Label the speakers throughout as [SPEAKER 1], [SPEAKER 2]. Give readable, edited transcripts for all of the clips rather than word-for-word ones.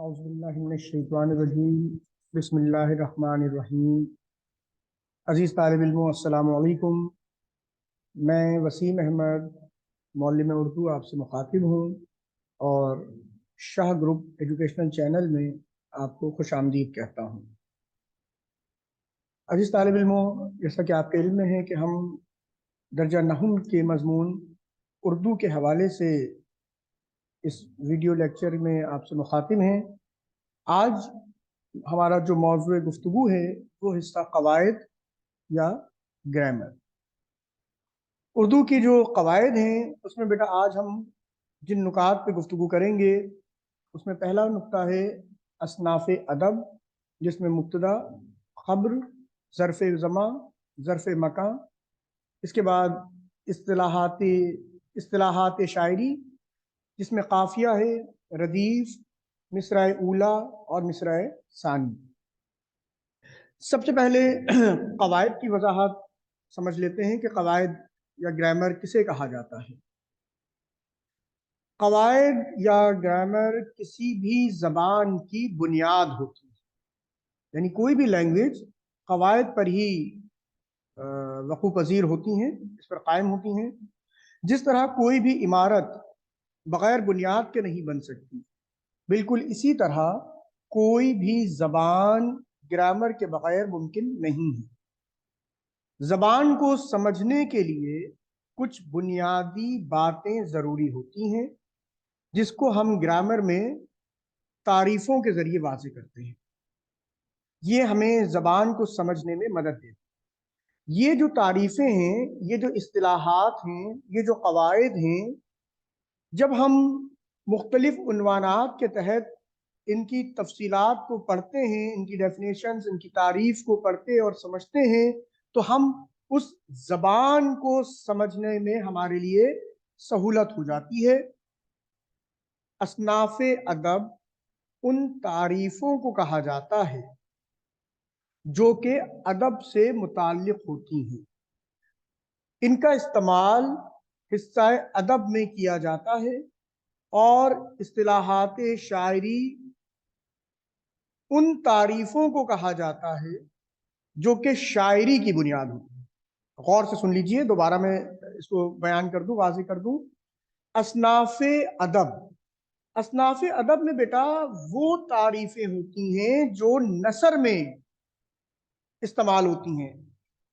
[SPEAKER 1] औज़ुबिल्लाहिमिनश्शैतानिर्रजीम बिस्मिल्लाहिर्रहमानिर्रहीम। अज़ीज़ तालिब इल्मों, अस्सलामु अलैकुम। मैं वसीम अहमद मौल्लिम उर्दू आपसे मुखातिब हूँ और शाह ग्रुप एजुकेशनल चैनल में आपको खुश आमदीद कहता हूँ। अज़ीज़ तालिब इल्मों, जैसा कि आपके इल्म में है कि हम दर्जा नहम के मज़मून उर्दू के हवाले से इस वीडियो लेक्चर में आपसे मुखातिब हैं। आज हमारा जो मौज़ूए गुफ्तगू है वो हिस्सा कवायद या ग्रामर। उर्दू की जो कवायद हैं उसमें बेटा आज हम जिन नुकात पे गुफ्तगू करेंगे उसमें पहला नुक्ता है असनाफ़े अदब, जिसमें मुब्तदा, खबर, ज़र्फ़ ज़मा, ज़र्फ़ मकान। इसके बाद इस्तिलाहात शायरी, जिसमें काफ़िया है, रदीफ़, मिसराए ऊला और मिसराए सानी। सबसे पहले कवायद की वजाहत समझ लेते हैं कि कवायद या ग्रामर किसे कहा जाता है। कवायद या ग्रामर किसी भी ज़बान की बुनियाद होती है, यानी कोई भी लैंग्वेज कवायद पर ही वक़ू पज़ीर होती हैं, इस पर कायम होती हैं। जिस तरह कोई भी इमारत बग़ैर बुनियाद के नहीं बन सकती, बिल्कुल इसी तरह कोई भी ज़बान ग्रामर के बग़ैर मुमकिन नहीं है। ज़बान को समझने के लिए कुछ बुनियादी बातें ज़रूरी होती हैं, जिसको हम ग्रामर में तारीफ़ों के ज़रिए वाज़ेह करते हैं। ये हमें ज़बान को समझने में मदद देती है। ये जो तारीफ़ें हैं, ये जो इस्तिलाहात हैं, ये जो क़वाइद हैं, जब हम मुख्तलिफ़ उन्वानात के तहत इनकी तफसीलात को पढ़ते हैं, इनकी डेफिनेशंस, इनकी तारीफ़ को पढ़ते और समझते हैं, तो हम उस ज़बान को समझने में हमारे लिए सहूलत हो जाती है। असनाफ़े अदब उन तारीफ़ों को कहा जाता है जो कि अदब से मुताल्लिक़ होती हैं। इनका इस्तेमाल हिस्सा अदब में किया जाता है और इस्तिलाहात शायरी उन तारीफ़ों को कहा जाता है जो कि शायरी की बुनियाद होती है। गौर से सुन लीजिए, दोबारा मैं इसको बयान कर दूं, वाज़ेह कर दूं। असनाफ़े अदब, असनाफ़े अदब में बेटा वो तारीफ़ें होती हैं जो नसर में इस्तेमाल होती हैं।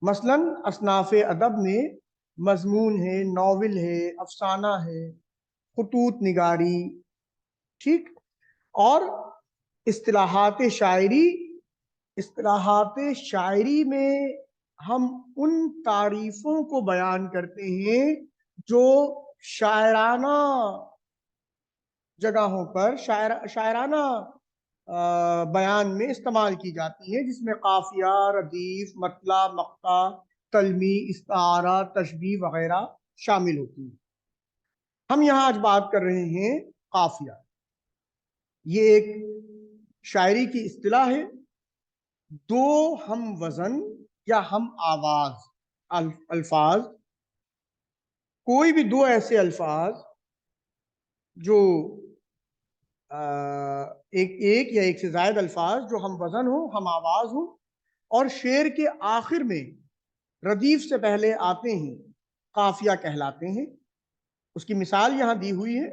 [SPEAKER 1] मसलन असनाफ़े अदब में मज़मून है, नावल है, अफसाना है, खुतूत निगारी, ठीक। और इस्तिलाहात शायरी, इस्तिलाहात शायरी में हम उन तारीफ़ों को बयान करते हैं जो शायराना जगहों पर शायराना बयान में इस्तेमाल की जाती है, जिसमें काफिया, रदीफ, मतला, मक्ता, तलमी, इस्तारा, तशबीह वगैरह शामिल होती हैं। हम यहाँ आज बात कर रहे हैं काफिया। ये एक शायरी की इस्तिलाह है। दो हम वजन या हम आवाज अल्फाज, कोई भी दो ऐसे अल्फाज जो एक या एक से ज्यादा अल्फाज जो हम वजन हो, हम आवाज हो और शेर के आखिर में रदीफ से पहले आते हैं, काफिया कहलाते हैं। उसकी मिसाल यहां दी हुई है।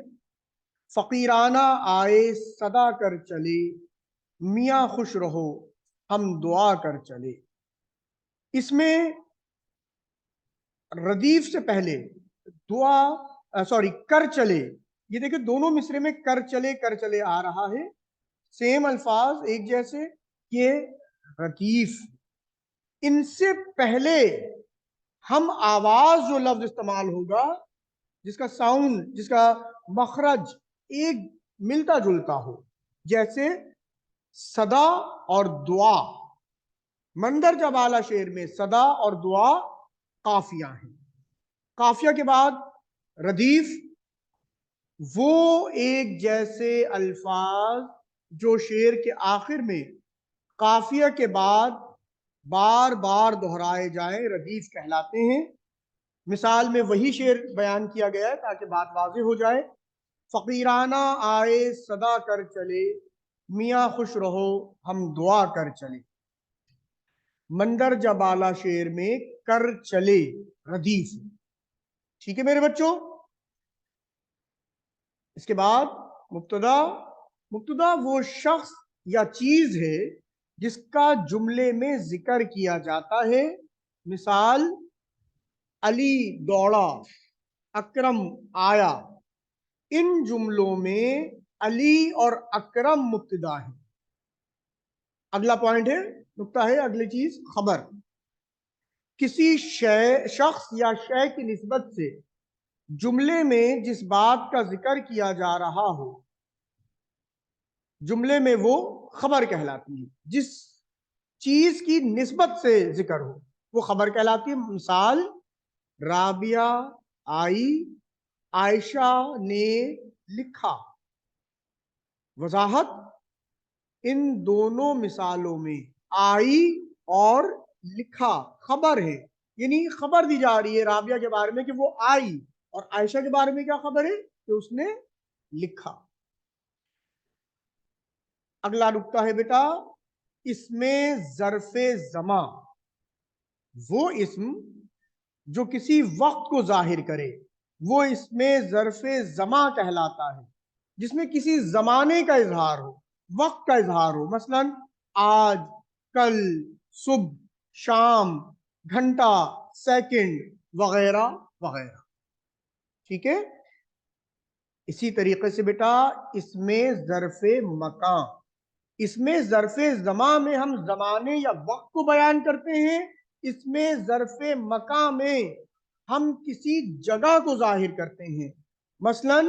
[SPEAKER 1] फकीराना आए सदा कर चले, मियाँ खुश रहो हम दुआ कर चले। इसमें रदीफ से पहले कर चले, ये देखिए दोनों मिसरे में कर चले आ रहा है, सेम अल्फाज एक जैसे। ये रदीफ, इनसे पहले हम आवाज जो लफ्ज इस्तेमाल होगा, जिसका साउंड, जिसका मखरज एक मिलता जुलता हो, जैसे सदा और दुआ। मंदरजा वाला शेर में सदा और दुआ काफिया है। काफिया के बाद रदीफ, वो एक जैसे अल्फाज जो शेर के आखिर में काफिया के बाद बार बार दोहराए जाए, रदीफ कहलाते हैं। मिसाल में वही शेर बयान किया गया है ताकि बात वाज़ेह हो जाए। फकीराना आए सदा कर चले, میاں خوش رہو ہم دعا کر چلے، مندرجہ بالا شعر میں کر چلے ردیف۔ ٹھیک ہے میرے بچوں؟ اس کے بعد مبتدا۔ مبتدا وہ شخص یا چیز ہے جس کا جملے میں ذکر کیا جاتا ہے، مثال علی دوڑا، اکرم آیا۔ ان جملوں میں علی اور اکرم مبتدا ہے۔ اگلا پوائنٹ ہے، نقطہ ہے، اگلی چیز خبر۔ کسی شخص یا شے کی نسبت سے جملے میں جس بات کا ذکر کیا جا رہا ہو، جملے میں وہ خبر کہلاتی ہے۔ جس چیز کی نسبت سے ذکر ہو وہ خبر کہلاتی ہے۔ مثال رابعہ آئی، عائشہ نے لکھا۔ وضاحت، ان دونوں مثالوں میں آئی اور لکھا خبر ہے، یعنی خبر دی جا رہی ہے رابعہ کے بارے میں کہ وہ آئی، اور عائشہ کے بارے میں کیا خبر ہے کہ اس نے لکھا۔ اگلا نقطہ ہے بیٹا، اس میں ظرف زماں، وہ اسم جو کسی وقت کو ظاہر کرے وہ اس میں ظرف زماں کہلاتا ہے، جس میں کسی زمانے کا اظہار ہو، وقت کا اظہار ہو، مثلا آج، کل، صبح، شام، گھنٹہ، سیکنڈ وغیرہ وغیرہ۔ ٹھیک ہے؟ اسی طریقے سے بیٹا اس میں ظرف مکان، اس میں ظرف زماں میں ہم زمانے یا وقت کو بیان کرتے ہیں، اس میں ظرف مکان میں ہم کسی جگہ کو ظاہر کرتے ہیں۔ مثلا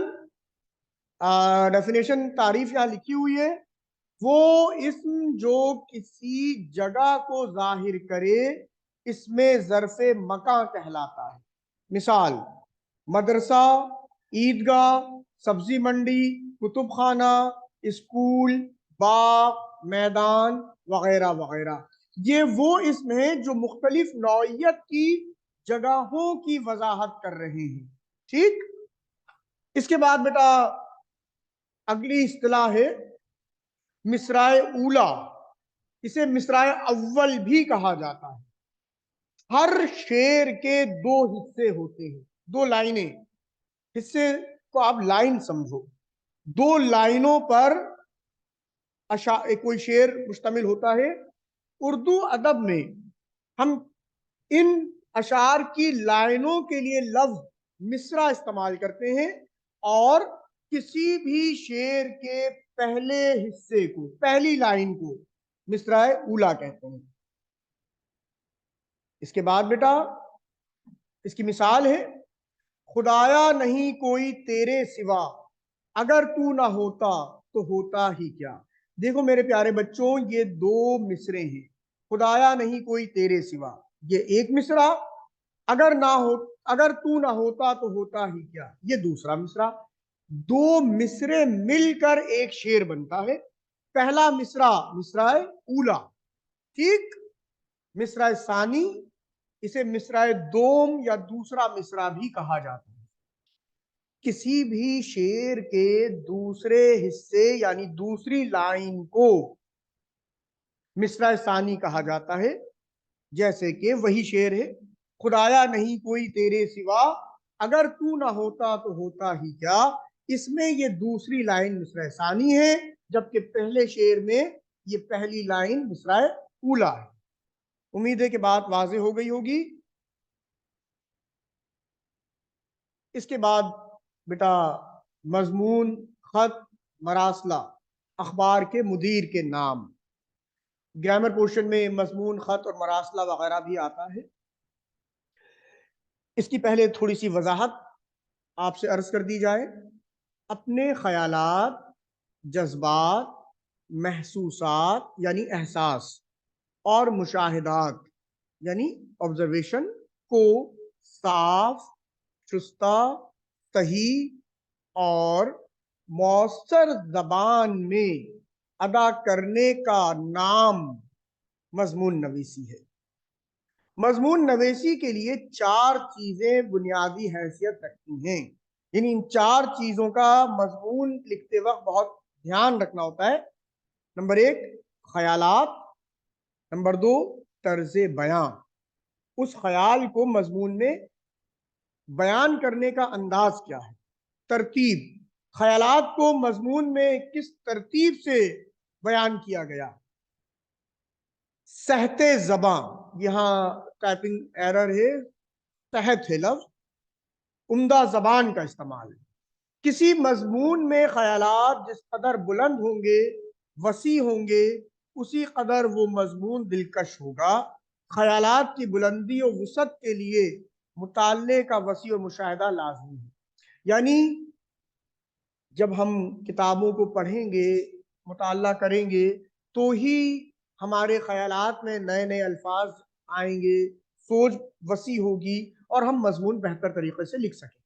[SPEAKER 1] ڈیفینیشن تعریف یہاں لکھی ہوئی ہے، وہ اسم جو کسی جگہ کو ظاہر کرے اس میں ظرف مکان کہلاتا ہے۔ مثال مدرسہ، عیدگاہ، سبزی منڈی، کتب خانہ، اسکول، باغ، میدان وغیرہ وغیرہ۔ یہ وہ اسم ہیں جو مختلف نوعیت کی جگہوں کی وضاحت کر رہے ہیں۔ ٹھیک؟ اس کے بعد بیٹا اگلی اصطلاح ہے مصرع اولا، اسے مصرع اول بھی کہا جاتا ہے۔ ہر شعر کے دو حصے ہوتے ہیں، دو لائنیں، حصے کو آپ لائن سمجھو، دو لائنوں پر کوئی شعر مشتمل ہوتا ہے۔ اردو ادب میں ہم ان اشعار کی لائنوں کے لیے لفظ مصرع استعمال کرتے ہیں، اور کسی بھی شعر کے پہلے حصے کو، پہلی لائن کو مصرع اولا کہتے ہیں۔ اس کے بعد بیٹا اس کی مثال ہے خدایا نہیں کوئی تیرے سوا، اگر تو نہ ہوتا تو ہوتا ہی کیا۔ دیکھو میرے پیارے بچوں، یہ دو مصرے ہیں، خدایا نہیں کوئی تیرے سوا یہ ایک مصرع، اگر تو نہ ہوتا تو ہوتا ہی کیا یہ دوسرا مصرع۔ دو مصرے مل کر ایک شعر بنتا ہے۔ پہلا مصرع مصرع اولا، ٹھیک؟ مصرع ثانی اسے مصرع دوم یا دوسرا مصرع بھی کہا جاتا ہے۔ کسی بھی شعر کے دوسرے حصے یعنی دوسری لائن کو مصرع ثانی کہا جاتا ہے، جیسے کہ وہی شعر ہے خدایا نہیں کوئی تیرے سوا، اگر تو نہ ہوتا تو ہوتا ہی کیا۔ اس میں یہ دوسری لائن مصرع ثانی ہے، جبکہ پہلے شعر میں یہ پہلی لائن مصرع اولا ہے۔ امید ہے کہ بات واضح ہو گئی ہوگی۔ اس کے بعد بیٹا مضمون، خط، مراسلہ، اخبار کے مدیر کے نام۔ گرامر پورشن میں مضمون، خط اور مراسلہ وغیرہ بھی آتا ہے۔ اس کی پہلے تھوڑی سی وضاحت آپ سے عرض کر دی جائے۔ اپنے خیالات، جذبات، محسوسات یعنی احساس اور مشاہدات یعنی آبزرویشن کو صاف، شستہ، صحیح اور مؤثر زبان میں ادا کرنے کا نام مضمون نویسی ہے۔ مضمون نویسی کے لیے چار چیزیں بنیادی حیثیت رکھتی ہیں، یعنی ان چار چیزوں کا مضمون لکھتے وقت بہت دھیان رکھنا ہوتا ہے۔ नंबर 1 ख्यालात, नंबर 2 तर्ज बयां, उस ख्याल को मजमून में बयान करने का अंदाज क्या है, तरतीब, ख्यालात को मजमून में किस तरतीब से बयान किया गया। सहते ज़बां, यहाँ टाइपिंग एरर है, सहत है लफ्ज, उम्दा ज़बान का इस्तेमाल है। किसी मजमून में ख्यालात जिस कदर बुलंद होंगे, वसी होंगे, उसी कदर वो मजमून दिलकश होगा। ख्यालात की बुलंदी और वसअत के लिए मुताल्ले का वसी और मुशाहिदा लाज़मी है। यानी जब हम किताबों को पढ़ेंगे, मुताल्ला करेंगे, तो ही हमारे ख्यालात में नए नए अल्फाज आएंगे, सोच वसी होगी और हम मजमून बेहतर तरीके से लिख सकें।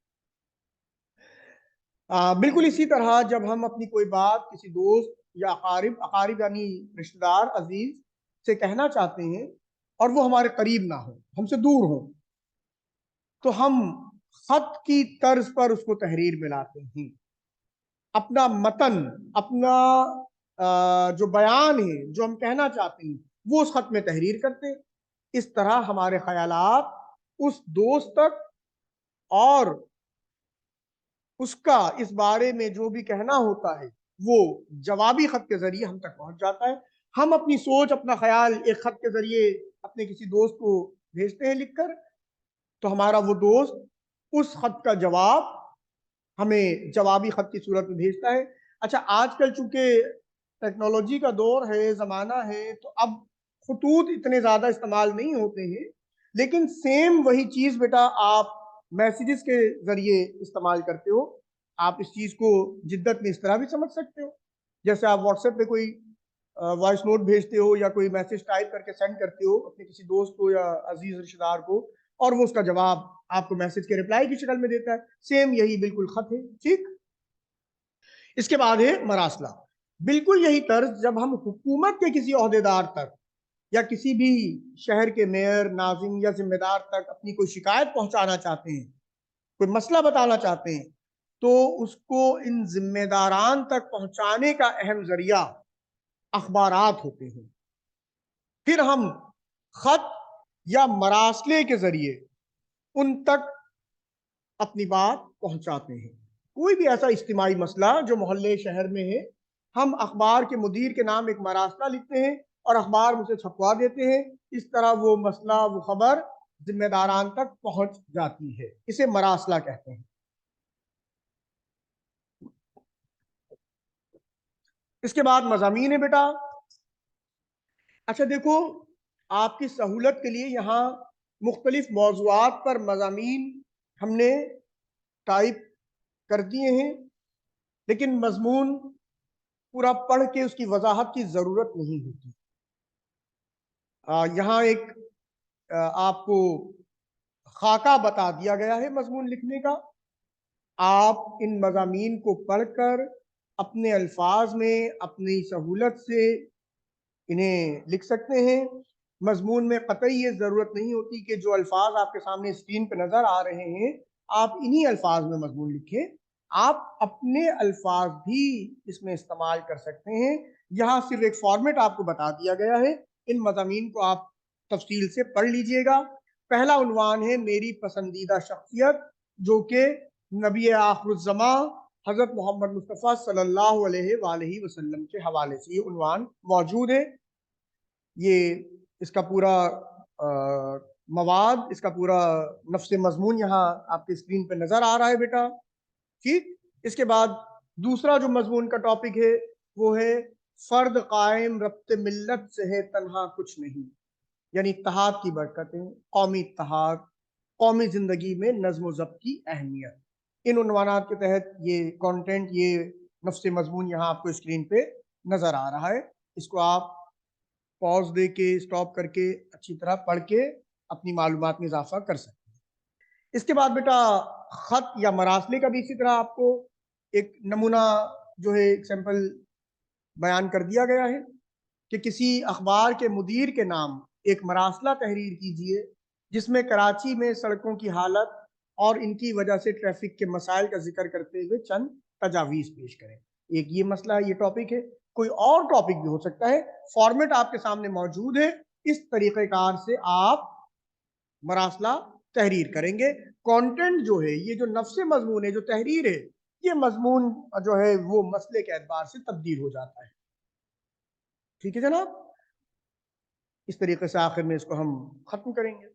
[SPEAKER 1] बिल्कुल इसी तरह जब हम अपनी कोई बात किसी दोस्त या अकारिब यानी रिश्तेदार अजीज से कहना चाहते हैं और वो हमारे करीब ना हो, हमसे दूर हो, तो हम खत की तर्ज पर उसको तहरीर में लाते हैं। अपना मतन, अपना जो बयान है, जो हम कहना चाहते हैं, वो उस खत में तहरीर करते हैं। इस तरह हमारे ख्यालात उस दोस्त तक और उसका इस बारे में जो भी कहना होता है वो जवाबी खत के जरिए हम तक पहुंच जाता है। हम अपनी सोच, अपना ख्याल एक खत के जरिए अपने किसी दोस्त को भेजते हैं लिखकर, तो हमारा वो दोस्त उस खत का जवाब हमें जवाबी खत की सूरत में भेजता है। अच्छा, आजकल चूंकि टेक्नोलॉजी का दौर है, जमाना है, तो अब खतूत इतने ज्यादा इस्तेमाल नहीं होते हैं, लेकिन सेम वही चीज बेटा आप मैसेजेस के जरिए इस्तेमाल करते हो। आप इस चीज को जिद्दत में इस तरह भी समझ सकते हो, जैसे आप व्हाट्सएप पे कोई वॉइस नोट भेजते हो या कोई मैसेज टाइप करके सेंड करते हो अपने किसी दोस्त को या अजीज रिश्तेदार को, और वो उसका जवाब आपको मैसेज के रिप्लाई की शक्ल में देता है। सेम यही बिल्कुल खत है, ठीक। इसके बाद है मरासला। बिल्कुल यही तर्ज जब हम हुकूमत के किसी ओहदेदार तक या किसी भी शहर के मेयर, नाजिम या जिम्मेदार तक अपनी कोई शिकायत पहुंचाना चाहते हैं, कोई मसला बताना चाहते हैं, तो उसको इन जिम्मेदारान तक पहुंचाने का अहम जरिया अखबारात होते हैं। फिर हम खत या मरासले के जरिए उन तक अपनी बात पहुंचाते हैं। कोई भी ऐसा इज्तिमाई मसला जो मोहल्ले शहर में है, हम अखबार के मुदीर के नाम एक मरासला लिखते हैं और अखबार उसे छपवा देते हैं। इस तरह वो मसला, वो खबर जिम्मेदारान तक पहुंच जाती है। इसे मरासला कहते हैं। इसके बाद मज़ामीन है बेटा। अच्छा देखो, आपकी सहूलत के लिए यहाँ मुख्तलिफ मौज़ूआत पर मज़ामीन हमने टाइप कर दिए हैं, लेकिन मजमून पूरा पढ़ के उसकी वजाहत की जरूरत नहीं होती। यहाँ एक आपको खाका बता दिया गया है मजमून लिखने का। आप इन मजामीन को पढ़कर अपने अल्फाज में अपनी सहूलत से इन्हें लिख सकते हैं। मजमून में कतई ये ज़रूरत नहीं होती कि जो अल्फाज आपके सामने स्क्रीन पर नज़र आ रहे हैं आप इन्हीं अल्फाज में मजमून लिखें। आप अपने अल्फाज भी इसमें इस्तेमाल कर सकते हैं। यहाँ सिर्फ एक फॉर्मेट आपको बता दिया गया है, इन मजामीन को आप तफसील से पढ़ लीजिएगा। पहला उन्वान है मेरी पसंदीदा शख्सियत, जो कि नबी आखिरुज़्ज़मा हज़रत मोहम्मद मुस्तफ़ा सल्लल्लाहु अलैहि वसल्लम के हवाले से ये उन्वान मौजूद है। ये इसका पूरा मवाद, इसका पूरा नफ्स मजमून यहाँ आपके स्क्रीन पे नजर आ रहा है बेटा, ठीक। इसके बाद दूसरा जो मजमून का टॉपिक है वो है फर्द कायम रब्त मिल्लत से है तन्हा कुछ नहीं, यानी इत्तेहाद की बरकतें, कौमी इत्तेहाद, कौमी जिंदगी में नज्म ज़ब्त की अहमियत। इन उन्वानात के तहत ये कंटेंट, ये नफ्स मजमून यहाँ आपको स्क्रीन पे नजर आ रहा है। इसको आप पॉज दे के, स्टॉप करके अच्छी तरह पढ़ के अपनी मालूमात में इजाफा कर सकते हैं। इसके बाद बेटा खत या मरासले का भी इसी तरह आपको एक नमूना जो है एग्जाम्पल बयान कर दिया गया है कि किसी अखबार के मुदीर के नाम एक मरासला तहरीर कीजिए जिसमें कराची में सड़कों की हालत और इनकी वजह से ट्रैफिक के मसाइल का जिक्र करते हुए चंद तजावीज़ पेश करें। ایک یہ مسئلہ ہے, یہ ٹاپک ہے. کوئی اور ٹاپک بھی ہو سکتا ہے. فارمیٹ آپ کے سامنے موجود ہے, اس طریقہ کار سے آپ مراسلہ تحریر کریں گے. کانٹینٹ جو ہے, یہ جو نفس مضمون ہے, جو تحریر ہے, یہ مضمون جو ہے وہ مسئلے کے اعتبار سے تبدیل ہو جاتا ہے. ٹھیک ہے جناب, اس طریقے سے آخر میں اس کو ہم ختم کریں گے.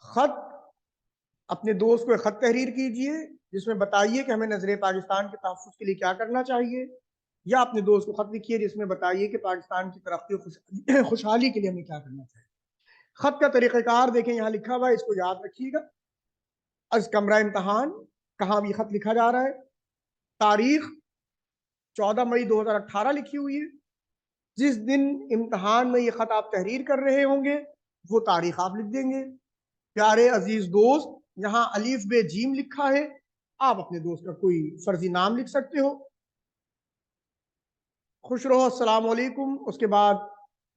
[SPEAKER 1] خط, اپنے دوست کو ایک خط تحریر کیجئے جس میں بتائیے کہ ہمیں نظر پاکستان کے تحفظ کے لیے کیا کرنا چاہیے, یا اپنے دوست کو خط لکھیے جس میں بتائیے کہ پاکستان کی ترقی و خوشحالی کے لیے ہمیں کیا کرنا چاہیے. خط کا طریقہ کار دیکھیں یہاں لکھا ہوا ہے, اس کو یاد رکھیے گا. از کمرہ امتحان, کہاں بھی خط لکھا جا رہا ہے. تاریخ 14 مئی 2018 لکھی ہوئی ہے. جس دن امتحان میں یہ خط آپ تحریر کر رہے ہوں گے وہ تاریخ آپ لکھ دیں گے. پیارے عزیز دوست, یہاں الف بے جیم لکھا ہے, آپ اپنے دوست کا کوئی فرضی نام لکھ سکتے ہو. خوش رہو, السلام علیکم. اس کے بعد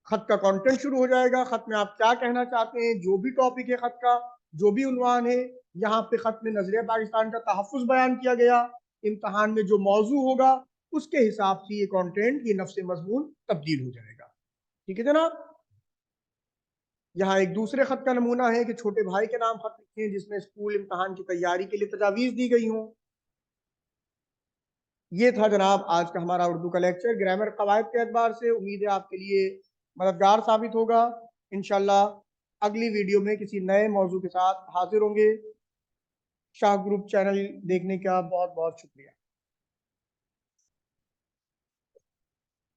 [SPEAKER 1] خط کا کانٹینٹ شروع ہو جائے گا. خط میں آپ کیا کہنا چاہتے ہیں, جو بھی ٹاپک ہے خط کا, جو بھی عنوان ہے, یہاں پہ خط میں نظریہ پاکستان کا تحفظ بیان کیا گیا. امتحان میں جو موضوع ہوگا اس کے حساب سے یہ کانٹینٹ, یہ نفس مضمون تبدیل ہو جائے گا. ٹھیک ہے جناب. یہاں ایک دوسرے خط کا نمونہ ہے کہ چھوٹے بھائی کے نام خط لکھے ہیں جس میں اسکول امتحان کی تیاری کے لیے تجاویز دی گئی ہوں. یہ تھا جناب آج کا ہمارا اردو کا لیکچر. گرامر قواعد کے اعتبار سے امید ہے آپ کے لیے مددگار ثابت ہوگا. انشاءاللہ اگلی ویڈیو میں کسی نئے موضوع کے ساتھ حاضر ہوں گے. شاہ گروپ چینل دیکھنے کا بہت بہت شکریہ.